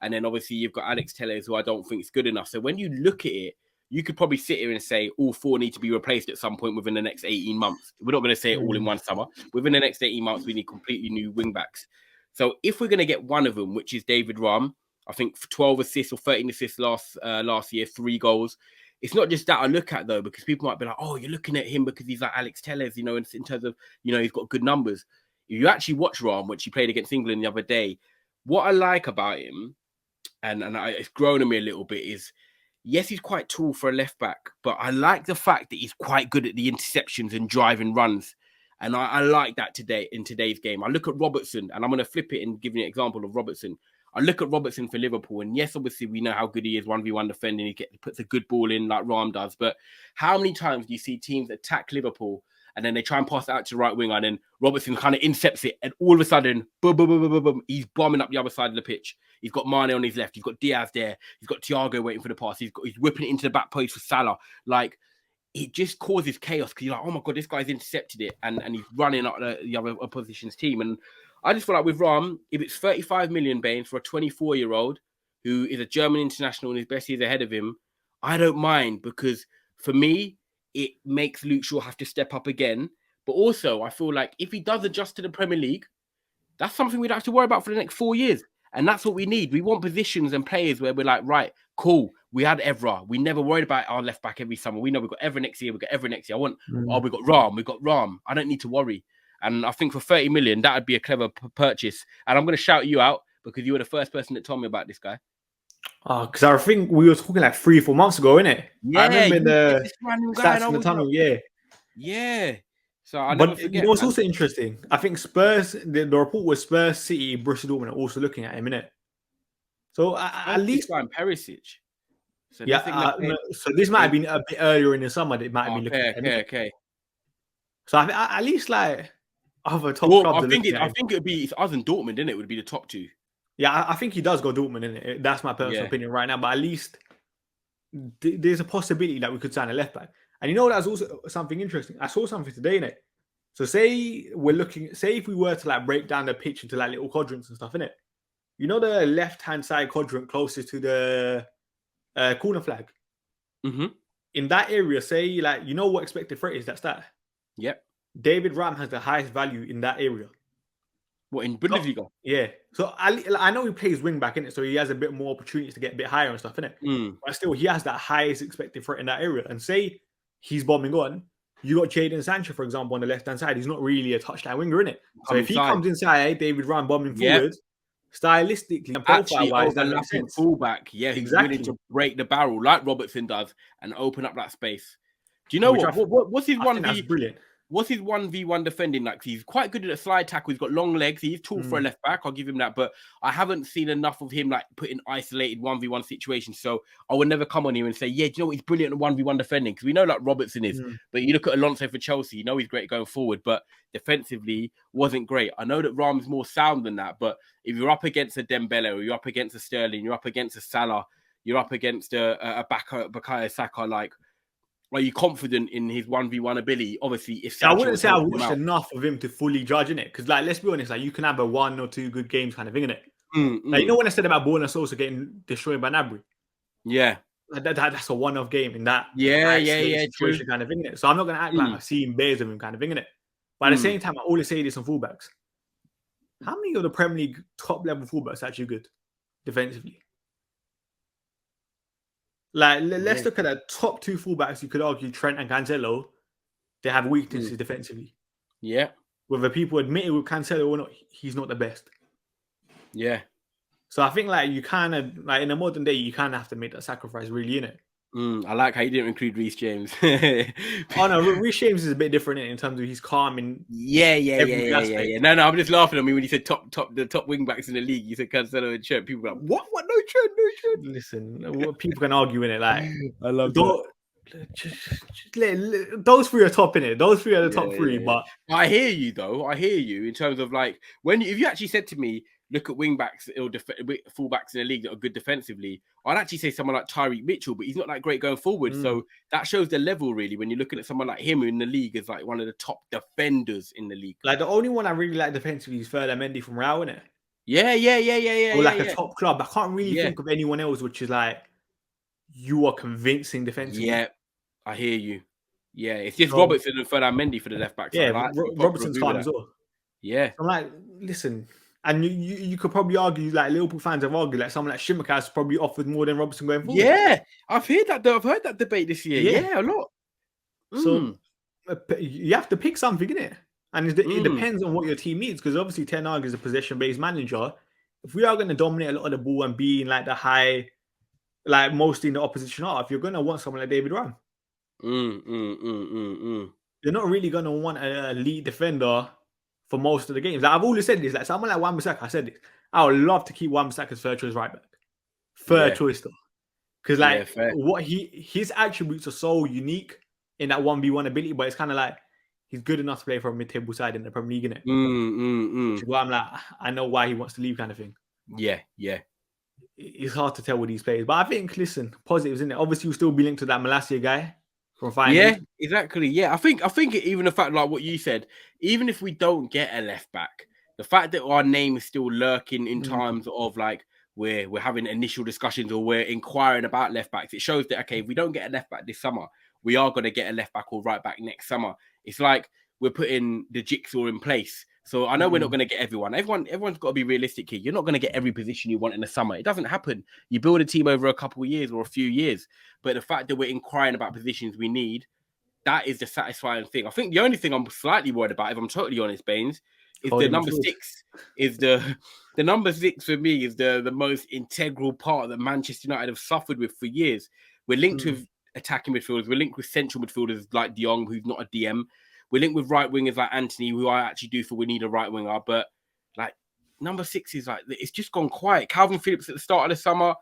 S3: And then obviously you've got Alex Telles, who I don't think is good enough. So when you look at it, you could probably sit here and say all 4 need to be replaced at some point within the next 18 months. We're not going to say it all in one summer. Within the next 18 months, we need completely new wing backs. So if we're going to get one of them, which is David Raum, I think for 12 assists or 13 assists last year, 3 goals. It's not just that I look at, though, because people might be like, oh, you're looking at him because he's like Alex Telles, you know, in terms of, you know, he's got good numbers. If you actually watch Raum, which he played against England the other day, what I like about him, it's grown on me a little bit, is yes, he's quite tall for a left back, but I like the fact that he's quite good at the interceptions and driving runs. And I like that today in today's game. I look at Robertson, and I'm going to flip it and give you an example of Robertson. I look at Robertson for Liverpool, and yes, obviously we know how good he is 1v1 defending. He puts a good ball in like Raum does. But how many times do you see teams attack Liverpool and then they try and pass it out to the right winger, and then Robertson kind of intercepts it, and all of a sudden, boom, boom, boom, boom, boom, boom, he's bombing up the other side of the pitch. He's got Mane on his left. He's got Diaz there. He's got Thiago waiting for the pass. He's whipping it into the back post for Salah. Like, it just causes chaos because you're like, oh my God, this guy's intercepted it, and he's running up the other opposition's team. And I just feel like with Raum, if it's 35 million, Bains, for a 24-year-old who is a German international and his best years ahead of him, I don't mind, because for me, it makes Luke Shaw have to step up again. But also, I feel like if he does adjust to the Premier League, that's something we'd have to worry about for the next 4 years. And that's what we need. We want positions and players where we're like, right, cool, we had Evra. We never worried about our left back every summer. We know we've got Evra next year. We've got Evra next year. We've got Raum. We've got Raum. I don't need to worry. And I think for 30 million, that would be a clever purchase. And I'm going to shout you out because you were the first person that told me about this guy.
S2: Oh, because I think we were talking like 3-4 months ago, innit?
S3: Yeah,
S2: I remember the
S3: stats
S2: in the tunnel, yeah.
S3: Yeah. So I never forget.
S2: You know what's also interesting? I think Spurs, the report was Spurs, City, Borussia Dortmund are also looking at him, innit? So at least
S3: Perisic. So
S2: yeah, so this might have been a bit earlier in the summer. That it might have been looking at him.
S3: Okay.
S2: So I think at least like other top clubs.
S3: I think it'd be, it's us and Dortmund, innit? It would be the top 2.
S2: Yeah, I think he does go Dortmund, innit? That's my personal opinion right now. But at least there's a possibility that we could sign a left back. And you know, that's also something interesting. I saw something today, innit? So say if we were to like break down the pitch into like little quadrants and stuff, innit? You know the left-hand side quadrant closest to the corner flag?
S3: Mm-hmm.
S2: In that area, say like, you know what expected threat is? That's that.
S3: Yep. David
S2: Raum has the highest value in that area.
S3: What, in Bundesliga?
S2: Yeah. So I know he plays wing back, innit? So he has a bit more opportunities to get a bit higher and stuff, innit? But still, he has that highest expected threat in that area. And say he's bombing on, you got Jadon Sancho, for example, on the left-hand side. He's not really a touchline winger, innit? So if he comes inside, David Raum bombing forward, stylistically and profile-wise, that makes sense.
S3: Fullback, yeah, he's willing to break the barrel like Robertson does and open up that space. Do you know what's his 1v?
S2: That's brilliant.
S3: What's his 1v1 defending like? He's quite good at a slide tackle. He's got long legs. He's tall for a left back. I'll give him that. But I haven't seen enough of him like put in isolated 1v1 situations. So I would never come on here and say, yeah, do you know what? He's brilliant at 1v1 defending, because we know like Robertson is. But you look at Alonso for Chelsea, you know he's great going forward, but defensively wasn't great. I know that Raum's more sound than that, but if you're up against a Dembele, or you're up against a Sterling, you're up against a Salah, you're up against a Bukayo Saka, like, are you confident in his 1v1 ability? Obviously, if
S2: I wouldn't say I watched enough of him to fully judge, innit? Because, like, let's be honest, like, you can have a 1 or 2 good games kind of thing, innit? Like, you know when I said about Borna Sosa getting destroyed by Gnabry?
S3: Yeah.
S2: Like that's a one-off game in that
S3: situation
S2: kind of thing, innit? So I'm not going to act like I've seen bears of him kind of thing, innit? But at the same time, I always say this on fullbacks. How many of the Premier League top-level fullbacks are actually good defensively? Like, let's look at the top 2 fullbacks. You could argue Trent and Cancelo. They have weaknesses defensively.
S3: Yeah.
S2: Whether people admit it with Cancelo or not, he's not the best.
S3: Yeah.
S2: So I think, like, you kind of, like, in a modern day, you kind of have to make that sacrifice, really, innit?
S3: I like how you didn't include Reece James.
S2: Oh no, Reece James is a bit different in terms of he's calm in
S3: yeah. No, I'm just laughing at me when you said the top wing backs in the league. You said Cancelo and Trent. People are like, what? No Trent.
S2: Listen, people can argue in it. Like,
S3: I love that.
S2: Those 3 are top in it. Those 3 are the top 3. But
S3: I hear you though. I hear you in terms of like if you actually said to me, look at wing backs or fullbacks in the league that are good defensively, I'd actually say someone like Tyreek Mitchell, but he's not that great going forward. So that shows the level really when you're looking at someone like him who in the league is like one of the top defenders in the league.
S2: Like the only one I really like defensively is Mendy from Real, innit?
S3: Yeah.
S2: Or like a top club. I can't really
S3: Yeah.
S2: think of anyone else which is like you are convincing defensively.
S3: Yeah, I hear you. Yeah, it's just Robertson and Mendy for the left back side.
S2: Yeah, Robertson's fine as well.
S3: Yeah.
S2: I'm like, listen, and you could probably argue, like Liverpool fans have argued, like someone like Shimaka's probably offered more than Robertson going forward.
S3: Yeah, I've heard that debate this year. Yeah, a lot.
S2: So you have to pick something, innit? And it depends on what your team needs, because obviously Ten Hag is a possession-based manager. If we are going to dominate a lot of the ball and be in like the high, like mostly in the opposition half, you're going to want someone like David Ram. You're not really going to want a elite defender for most of the games. Like I've always said this, like someone like Wan-Bissaka, I said this. I would love to keep Wan-Bissaka's third choice right back. Third choice though. Because like what his attributes are so unique in that 1v1 ability, but it's kind of like he's good enough to play for a mid-table side in the Premier League, innit? Which is why I'm like, I know why he wants to leave kind of thing.
S3: Yeah.
S2: It's hard to tell with these players. But I think, listen, positives, isn't it? Obviously, you'll still be linked to that Malacia guy from finals.
S3: Yeah, exactly. Yeah, I think even the fact like what you said, even if we don't get a left back, the fact that our name is still lurking in times of like we're having initial discussions or we're inquiring about left backs, it shows that okay, if we don't get a left back this summer, we are going to get a left back or right back next summer. It's like we're putting the jigsaw in place. So I know we're not going to get everyone. Everyone's got to be realistic here. You're not going to get every position you want in the summer. It doesn't happen. You build a team over a couple of years or a few years. But the fact that we're inquiring about positions we need, that is the satisfying thing. I think the only thing I'm slightly worried about, if I'm totally honest, Bains, is the number 6. Is the number 6 for me is the most integral part that Manchester United have suffered with for years. We're linked with attacking midfielders. We're linked with central midfielders like De Jong, who's not a DM. We're linked with right wingers like Antony, who I actually do feel we need a right winger. But like number 6 is like it's just gone quiet. Calvin Phillips at the start of the summer.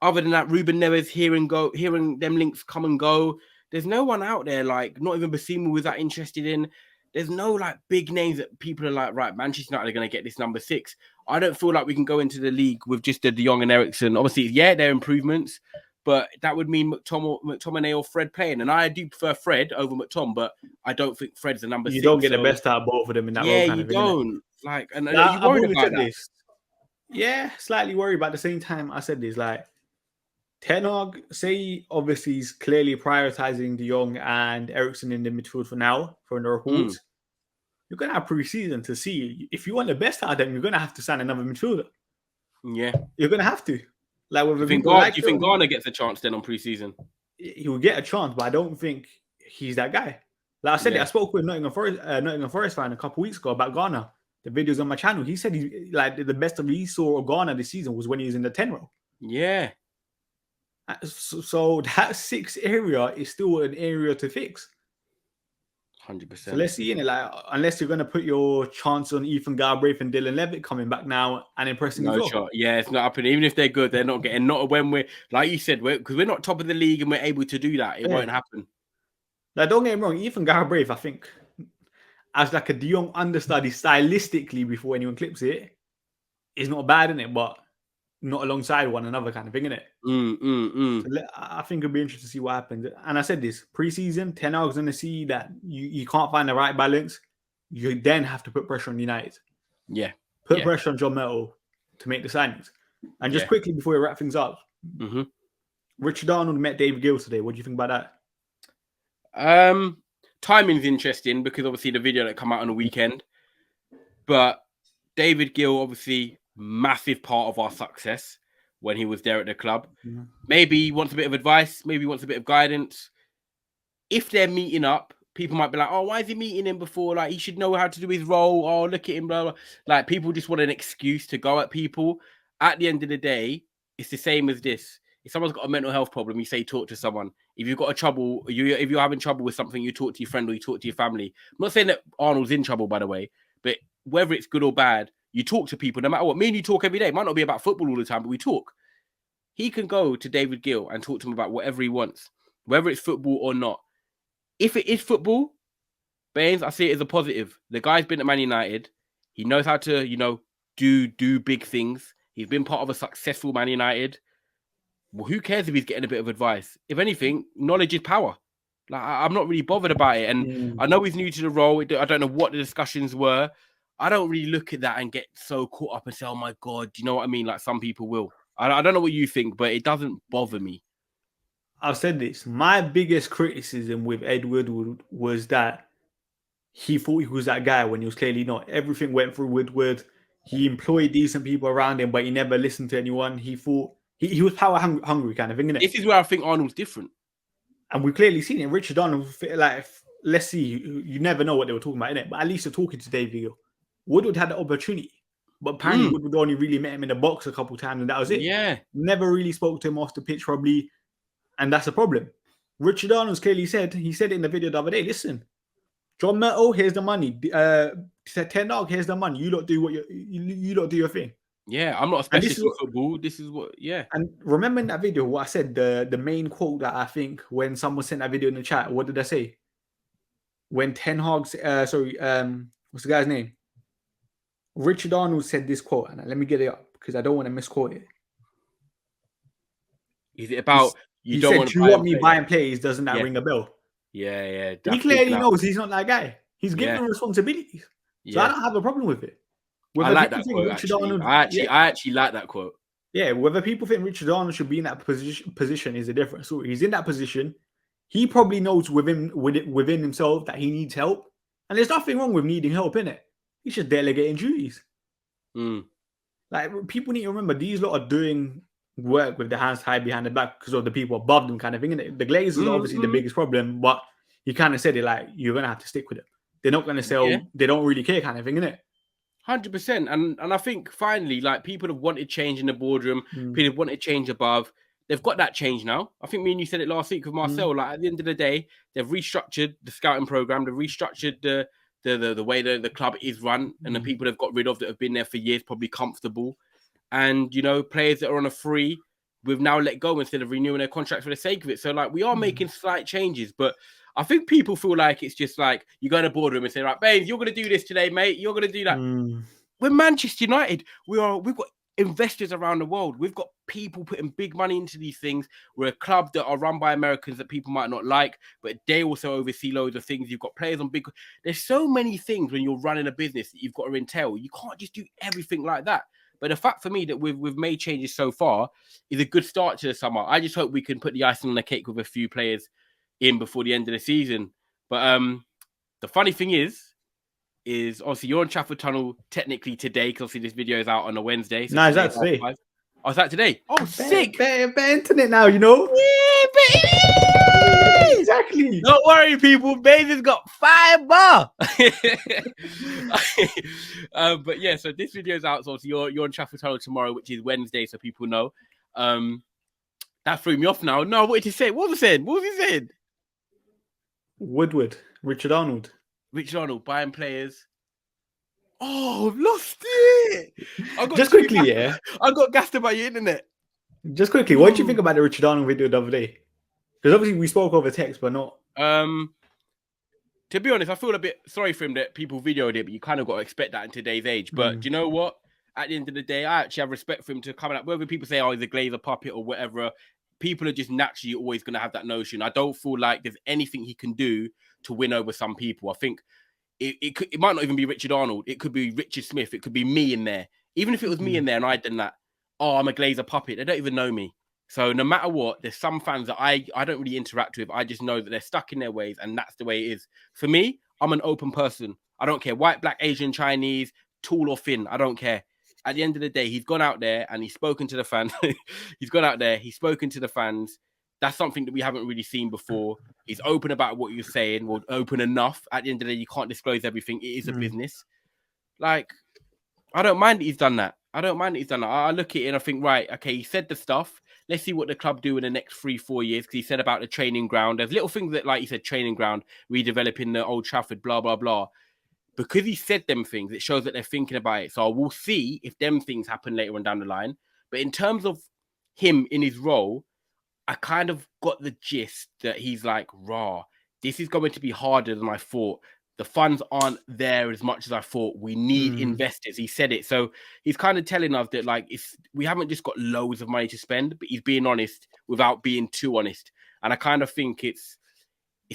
S3: Other than that, Ruben Neves hearing them links come and go. There's no one out there like not even Basima was that interested in. There's no like big names that people are like, right, Manchester United are going to get this number 6. I don't feel like we can go into the league with just the De Jong and Eriksen. Obviously, yeah, they're improvements. But that would mean McTominay or Fred playing. And I do prefer Fred over McTom, but I don't think Fred's the number 6.
S2: You don't get the best out of both of them in that role.
S3: Yeah, you don't. Like, and you worried about that.
S2: Yeah, slightly worried, but at the same time, I said this, like, Ten Hag, say obviously he's clearly prioritizing De Jong and Eriksen in the midfield for now, from the reports. You're going to have pre-season to see. If you want the best out of them, you're going to have to sign another midfielder.
S3: Yeah.
S2: You're going to have to. Like,
S3: do you think Garner gets a chance then on pre-season?
S2: He will get a chance, but I don't think he's that guy. Like I said, I spoke with Nottingham Forest fan a couple weeks ago about Garner. The videos on my channel. He said he like the best of he saw of Garner this season was when he was in the 10 role.
S3: Yeah.
S2: So that 6 area is still an area to fix.
S3: 100%.
S2: So let's see, like, unless you're going to put your chance on Ethan Galbraith and Dylan Levitt coming back now and impressing
S3: no shot. Yeah, it's not happening. Even if they're good, they're not getting. Not when we're like you said, because we're not top of the league and we're able to do that. It won't happen.
S2: Like, don't get me wrong, Ethan Galbraith, I think, as like a De Jong understudy stylistically before anyone clips it, is not bad in it, but not alongside one another kind of thing, innit? So I think it'll be interesting to see what happens. And I said this, pre-season, Ten Hag's going to see that you can't find the right balance. You then have to put pressure on United.
S3: Yeah.
S2: Put pressure on John Metal to make the signings. And just quickly before we wrap things up, Richard Arnold met David Gill today. What do you think about
S3: that? Timing's interesting because obviously the video that come out on the weekend. But David Gill, obviously, massive part of our success when he was there at the club. Maybe he wants a bit of advice. Maybe he wants a bit of guidance. If they're meeting up, people might be like, oh, why is he meeting him before? Like, he should know how to do his role. Oh, look at him, blah, blah. Like, people just want an excuse to go at people. At the end of the day, it's the same as this. If someone's got a mental health problem, you say talk to someone. If you've got a trouble, if you're having trouble with something, you talk to your friend or you talk to your family. I'm not saying that Arnold's in trouble, by the way, but whether it's good or bad, you talk to people no matter what. Me and you talk every day. It might not be about football all the time, but we talk. He can go to David Gill and talk to him about whatever he wants, whether it's football or not. If it is football, Bains, I see it as a positive. The guy's been at Man United. He knows how to, do big things. He's been part of a successful Man United. Well, who cares if he's getting a bit of advice? If anything, knowledge is power. Like I'm not really bothered about it. And I know he's new to the role. I don't know what the discussions were. I don't really look at that and get so caught up and say, "Oh my God," do you know what I mean? Like some people will. I don't know what you think, but it doesn't bother me.
S2: I've said this. My biggest criticism with Ed Woodward was that he thought he was that guy when he was clearly not. Everything went through Woodward. He employed decent people around him, but he never listened to anyone. He thought he was power hungry kind of thing, innit?
S3: This is where I think Arnold's different.
S2: And we've clearly seen it. Richard Arnold, like, let's see, you never know what they were talking about, innit? But at least they're talking to Dave Vigil. Woodward had the opportunity, but apparently Woodward only really met him in the box a couple of times, and that was it.
S3: Yeah.
S2: Never really spoke to him off the pitch, probably. And that's a problem. Richard Arnold's clearly said, he said it in the video the other day, listen, John Murto, here's the money. Ten Hag, here's the money. You lot do what you lot do your thing.
S3: Yeah, I'm not a specialist in football. This is what, yeah.
S2: And remember in that video, what I said, the main quote that I think when someone sent that video in the chat, what did I say? When Ten Hag's, what's the guy's name? Richard Arnold said this quote, and let me get it up because I don't want to misquote it.
S3: Is it about
S2: he said, "Do you want me buying players? Doesn't that ring a bell?"
S3: Yeah.
S2: He clearly knows he's not that guy. He's given him responsibilities, so I don't have a problem with it.
S3: I like that quote. Arnold, I actually like that quote.
S2: Yeah, whether people think Richard Arnold should be in that position is a different story. He's in that position. He probably knows within himself that he needs help, and there's nothing wrong with needing help in it. He's just delegating duties. Like people need to remember, these lot are doing work with their hands tied behind the back because of the people above them, kind of thing. The Glazers are obviously the biggest problem, but he kind of said it like you're gonna have to stick with it. They're not gonna sell. They don't really care, kind of thing, innit?
S3: 100%. And I think finally, like people have wanted change in the boardroom. People have wanted change above. They've got that change now. I think me and you said it last week with Marcel. Like at the end of the day, they've restructured the scouting program. They've restructured the way the club is run, and the people they've got rid of that have been there for years, probably comfortable. And, you know, players that are on a free, we've now let go instead of renewing their contracts for the sake of it. So, like, we are making slight changes. But I think people feel like it's just like you go in a boardroom and say, right, Bains, you're going to do this today, mate. You're going to do that. We're Manchester United. We've got investors around the world. We've got people putting big money into these things. We're a club that are run by Americans that people might not like, but they also oversee loads of things. You've got players on big... There's so many things when you're running a business that you've got to entail. You can't just do everything like that. But the fact for me that we've made changes so far is a good start to the summer. I just hope we can put the icing on the cake with a few players in before the end of the season. But the funny thing is obviously you're on Trafford Tunnel technically today because obviously this video is out on a Wednesday. So
S2: no, is that today?
S3: Oh, is that today? Oh, sick!
S2: Better internet now, you know?
S3: Yeah, baby!
S2: Exactly.
S3: Don't worry, people. Baines has got fiber. But yeah, so this video is out. So you're on Trafford Tunnel tomorrow, which is Wednesday, so people know. That threw me off now. No, what did he say? What was he saying?
S2: Woodward, Richard Arnold
S3: buying players. Oh, I've lost it.
S2: Just quickly, yeah.
S3: I got gassed about your internet.
S2: Just quickly, what did you think about the Richard Arnold video the other day? Because obviously we spoke over text, but not.
S3: To be honest, I feel a bit sorry for him that people videoed it, but you kind of got to expect that in today's age. But do you know what? At the end of the day, I actually have respect for him to come out. Whether people say, oh, he's a Glazer puppet or whatever, people are just naturally always going to have that notion. I don't feel like there's anything he can do to win over some people. I think it might not even be Richard Arnold. It could be Richard Smith. It could be me in there. Even if it was me in there and I'd done that, oh, I'm a Glazer puppet. They don't even know me. So no matter what, there's some fans that I don't really interact with. I just know that they're stuck in their ways and that's the way it is. For me, I'm an open person. I don't care. White, black, Asian, Chinese, tall or thin. I don't care. At the end of the day, he's gone out there and he's spoken to the fans. He's gone out there. He's spoken to the fans. That's something that we haven't really seen before. He's open about what you're saying. Well, open enough. At the end of the day, you can't disclose everything. It is a business. Like, I don't mind that he's done that. I look at it and I think, right, okay, he said the stuff. Let's see what the club do in the next 3-4 years. Because he said about the training ground. There's little things that, like he said, training ground, redeveloping the Old Trafford, blah, blah, blah. Because he said them things, it shows that they're thinking about it. So we'll see if them things happen later on down the line. But in terms of him in his role, I kind of got the gist that he's like, raw, this is going to be harder than I thought. the funds aren't there as much as I thought. We need investors. He said it. So he's kind of telling us that like we haven't just got loads of money to spend, but he's being honest without being too honest. And I kind of think it's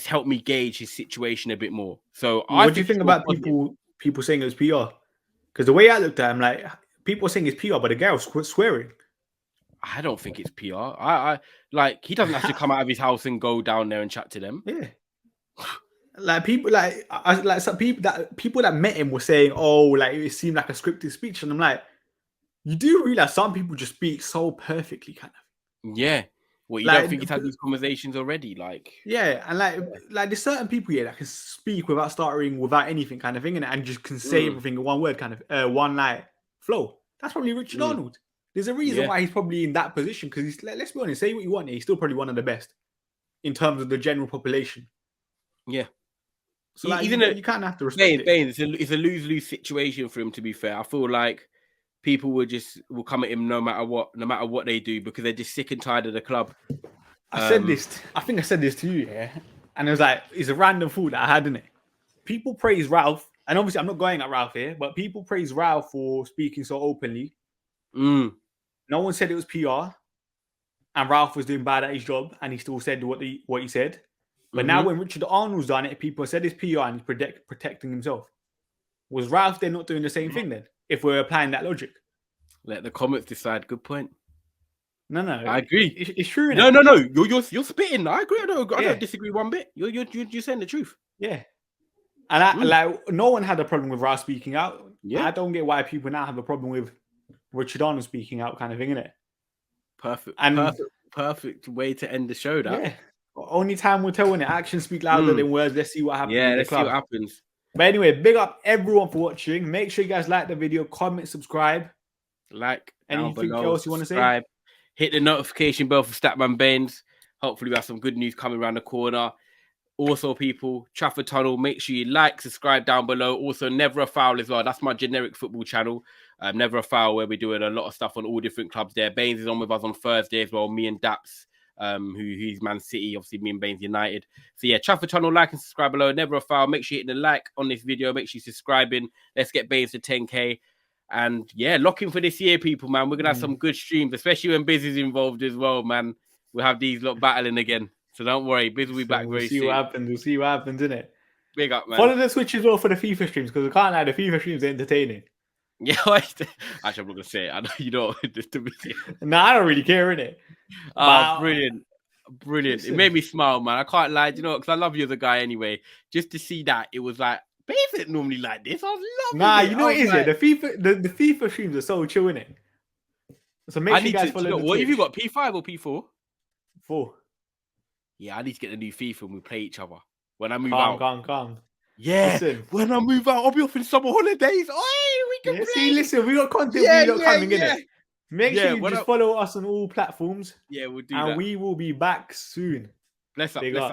S3: helped me gauge his situation a bit more. So
S2: what do you think about people saying it was PR? Because the way I looked at him, like people saying it's PR, but the guy was swearing.
S3: I don't think it's PR. I like he doesn't have to come out of his house and go down there and chat to them.
S2: Yeah. Like people, like some people that met him were saying, "Oh, like it seemed like a scripted speech," and I'm like, you do realize some people just speak so perfectly, kind of.
S3: Yeah. Well, you don't think he's had these conversations already, like?
S2: Yeah, and like there's certain people here that can speak without stuttering, without anything, kind of thing, and just can say everything in one word, kind of one like flow. That's probably Richard Arnold. There's a reason why he's probably in that position because he's. Let's be honest, say what you want, he's still probably one of the best in terms of the general population.
S3: Yeah.
S2: So like, you kind of have to respect
S3: Bains, it's a lose-lose situation for him, to be fair. I feel like people will come at him no matter what they do because they're just sick and tired of the club.
S2: I think I said this to you, yeah? And it was like, it's a random thought that I had, in it. People praise Ralph, and obviously I'm not going at Ralph here, but people praise Ralph for speaking so openly. No one said it was PR, and Ralph was doing bad at his job, and he still said what he said. But now when Richard Arnold's done it, people said it's PR and he's protecting himself. Was Ralph then not doing the same thing then? If we're applying that logic,
S3: let the comments decide. Good point.
S2: No,
S3: I agree.
S2: It's true.
S3: No. You're spitting. I agree. I don't disagree one bit. You're saying the truth.
S2: Yeah. And like no one had a problem with Ralph speaking out.
S3: Yeah.
S2: I don't get why people now have a problem with Richard Arnold speaking out, kind of thing, innit?
S3: Perfect way to end the show. That.
S2: Yeah. Only time will tell when actions speak louder than words. Let's see what happens.
S3: Yeah, let's see what happens.
S2: But anyway, big up everyone for watching. Make sure you guys like the video, comment, subscribe. Anything else you want to say?
S3: Hit the notification bell for Statman Bains. Hopefully we have some good news coming around the corner. Also, people, Trafford Tunnel, make sure you like, subscribe down below. Also, Never a Foul as well. That's my generic football channel. Never a Foul, where we're doing a lot of stuff on all different clubs there. Bains is on with us on Thursday as well. Me and Daps. Who's Man City, obviously me and Bains United. So yeah, Trafford Tunnel, like and subscribe below. Never a Foul. Make sure you hit the like on this video. Make sure you're subscribing. Let's get Bains to 10k. And yeah, lock in for this year, people, man. We're gonna have some good streams, especially when Biz is involved as well, man. We'll have these lot battling again. So don't worry, Biz will be back very soon.
S2: We'll see what happens, innit?
S3: Big up, man.
S2: Follow the Switch as well for the FIFA streams, because I can't lie, the FIFA streams are entertaining.
S3: Yeah, actually, I'm not gonna say it. I know you don't want this to be.
S2: Nah, I don't really care, innit?
S3: Oh, brilliant. Listen. It made me smile, man. I can't lie, because I love you as a guy anyway. Just to see that, it was like, Bains isn't normally like this. I was loving it.
S2: Nah, you know what it is, like, the FIFA streams are so chill, innit? So make sure you guys follow the
S3: What have you got, P5 or P4?
S2: 4.
S3: Yeah, I need to get the new FIFA and we play each other. When I move out.
S2: Calm.
S3: Yeah, when I move out, I'll be off in summer holidays. Oh, we can play.
S2: See, listen, we got content coming in it. Make sure you just follow us on all platforms.
S3: Yeah, we'll do
S2: that.
S3: And
S2: we will be back soon.
S3: Bless up.